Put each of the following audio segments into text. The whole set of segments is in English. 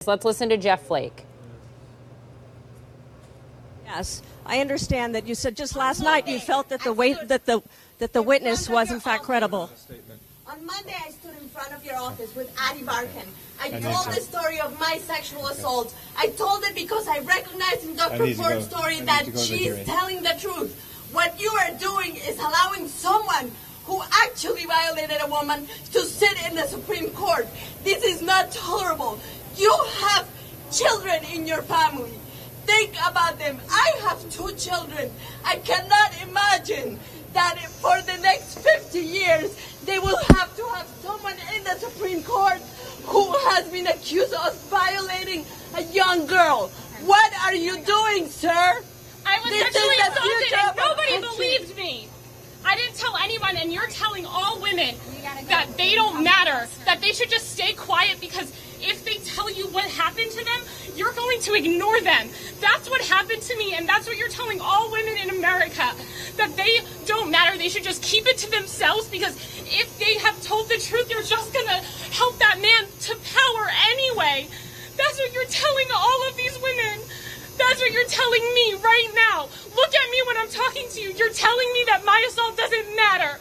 Let's listen to Jeff Flake. Yes, I understand that you said just last night you felt that the witness was in fact credible. On Monday, I stood in front of your office with Addie Barkan. I told the story of my sexual assault. I told it because I recognized in Dr. Ford's story that she's telling the truth. What you are doing is allowing someone who actually violated a woman to sit in the Supreme Court. This is not tolerable. You have children in your family. Think about them. I have 2 children. I cannot imagine that for the next 50 years, they will have to have someone in the Supreme Court who has been accused of violating a young girl. What are you doing, sir? I was sexually assaulted and nobody believed me. I didn't tell anyone, and you're telling all women that they don't matter, that they should just stay quiet because if they tell you what happened to them, you're going to ignore them. That's what happened to me, and that's what you're telling all women in America, that they don't matter. They should just keep it to themselves because if they have told the truth, you're just going to help that man to power anyway. That's what you're telling all of these women. That's what you're telling me right now. Look at me when I'm talking to you. You're telling me that my assault doesn't matter,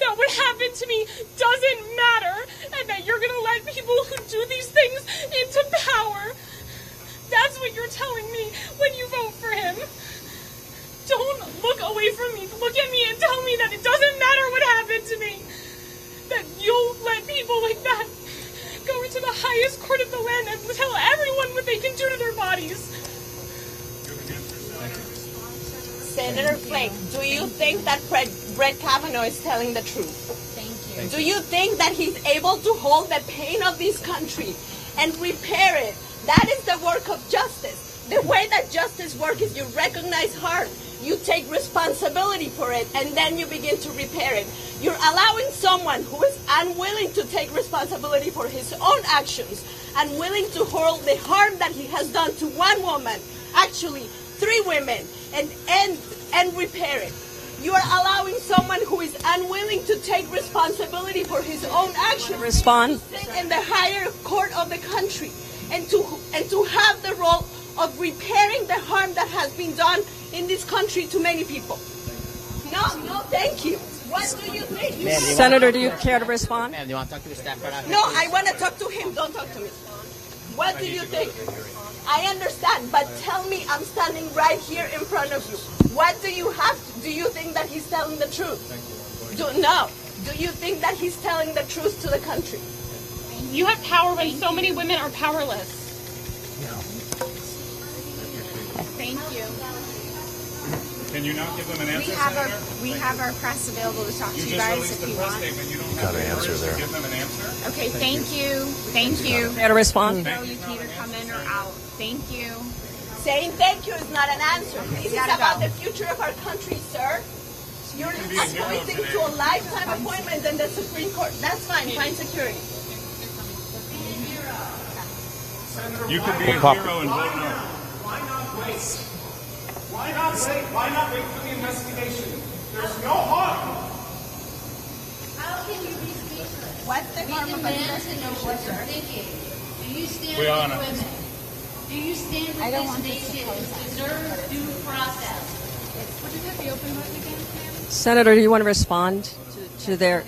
that what happened to me doesn't matter, and that you're going to let people who do these things into power. That's what you're telling me when you vote for him. Don't look away from me. Look at me and tell me that it doesn't matter what happened to me, that you'll let people like that go into the highest court of the land and tell everyone what they can do to their bodies. Senator Flake, do you think that Brett Kavanaugh is telling the truth? Thank you. Do you think that he's able to hold the pain of this country and repair it? That is the work of justice. The way that justice works is you recognize harm, you take responsibility for it, and then you begin to repair it. You're allowing someone who is unwilling to take responsibility for his own actions, unwilling to hold the harm that he has done to one woman, actually 3 women, and repair it. You are allowing someone who is unwilling to take responsibility for his own actions Respond. to sit in the higher court of the country and to have the role of repairing the harm that has been done in this country to many people. No, thank you. What do you think? Senator, do you care to respond? Ma'am, do you want to talk to the staff right after? No, I want to talk to him. Don't talk to me. What do you think? I understand, but tell me, I'm standing right here in front of you. What do you have? Do you think that he's telling the truth? No. Do you think that he's telling the truth to the country? You have power when so many women are powerless. Thank you. Can you not give them an answer, We have our press available to talk to you guys if you want. You don't have the answer there. Give them an answer. Okay, thank you. Thank you. Care to respond? No, you can either come in or out. Thank you. Saying thank you is not an answer. This is about the future of our country, sir. You're appointing to a lifetime appointment in the Supreme Court. That's fine. Find security. You could be a hero and vote no. Why not wait? Why not wait? Why not wait for the investigation? There's no harm. How can you be speechless? What's the harm of an to know investigation, what sir? you're thinking. Do you stand We with honor. women? Do you stand with this nation? It deserves due process. Would you hit the open button again, ma'am? Senator, do you want to respond to their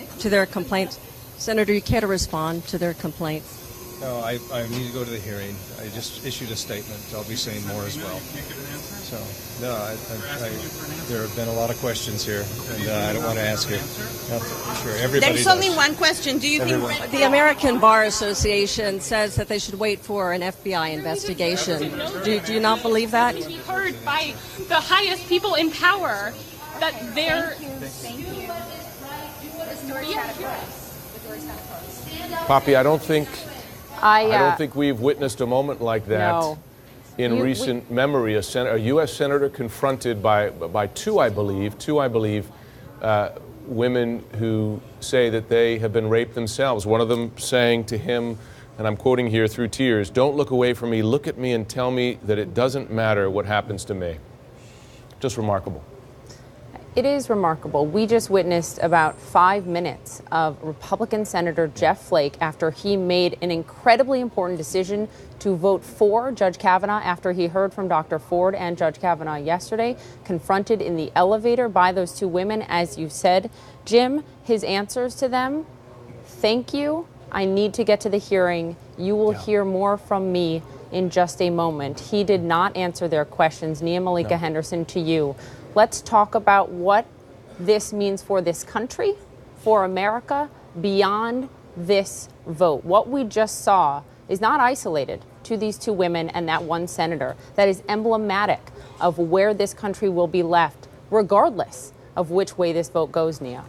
complaints? Senator, you care to respond to their complaints? No, I need to go to the hearing. I just issued a statement. I'll be saying more as well. So, no, there have been a lot of questions here, and I don't want to ask it. No, sure, everybody There's does. only one question. Do you think The American Bar Association says that they should wait for an FBI investigation. Do you not believe that? To be heard by the highest people in power, that they're... Poppy, I don't think we've witnessed a moment like that No. in recent memory. A U.S. senator confronted by two, I believe, women who say that they have been raped themselves. One of them saying to him, and I'm quoting here through tears, "Don't look away from me, look at me and tell me that it doesn't matter what happens to me." Just remarkable. It is remarkable. We just witnessed about 5 minutes of Republican Senator Jeff Flake after he made an incredibly important decision to vote for Judge Kavanaugh after he heard from Dr. Ford and Judge Kavanaugh yesterday, confronted in the elevator by those two women, as you said. Jim, his answers to them, thank you. I need to get to the hearing. You will hear more from me in just a moment. He did not answer their questions. Nia Malika Henderson, to you. Let's talk about what this means for this country, for America, beyond this vote. What we just saw is not isolated to these two women and that one senator. That is emblematic of where this country will be left, regardless of which way this vote goes, Nia.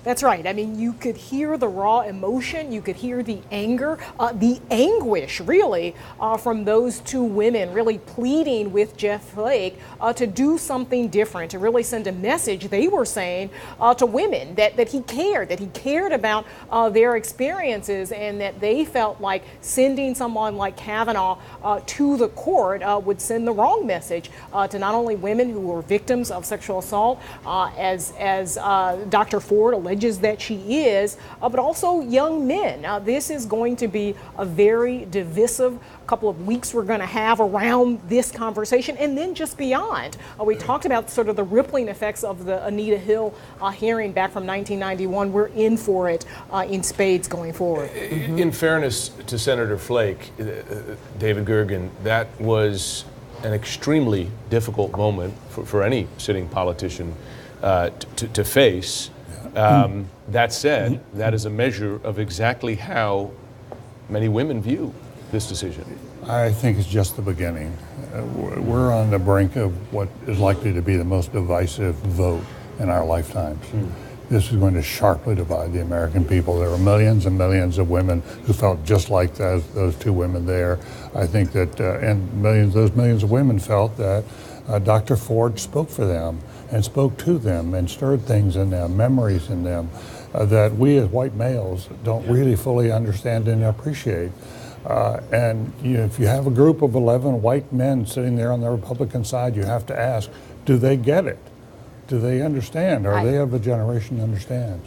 That's right. I mean, you could hear the raw emotion. You could hear the anger, the anguish, really, from those two women really pleading with Jeff Flake to do something different, to really send a message, they were saying, to women that he cared about their experiences, and that they felt like sending someone like Kavanaugh to the court would send the wrong message to not only women who were victims of sexual assault, as Dr. Ford alleges that she is, but also young men. This is going to be a very divisive couple of weeks we're going to have around this conversation, and then just beyond. We talked about sort of the rippling effects of the Anita Hill hearing back from 1991. We're in for it in spades going forward. In fairness to Senator Flake, David Gergen, that was an extremely difficult moment for any sitting politician to face. That said, that is a measure of exactly how many women view this decision. I think it's just the beginning. We're on the brink of what is likely to be the most divisive vote in our lifetimes. This is going to sharply divide the American people. There are millions and millions of women who felt just like those two women there. I think that, and those millions of women felt that Dr. Ford spoke for them and spoke to them and stirred things in them, memories in them, that we as white males don't really fully understand and appreciate. And if you have a group of 11 white men sitting there on the Republican side, you have to ask, do they get it? Do they understand? Are they of a generation that understands?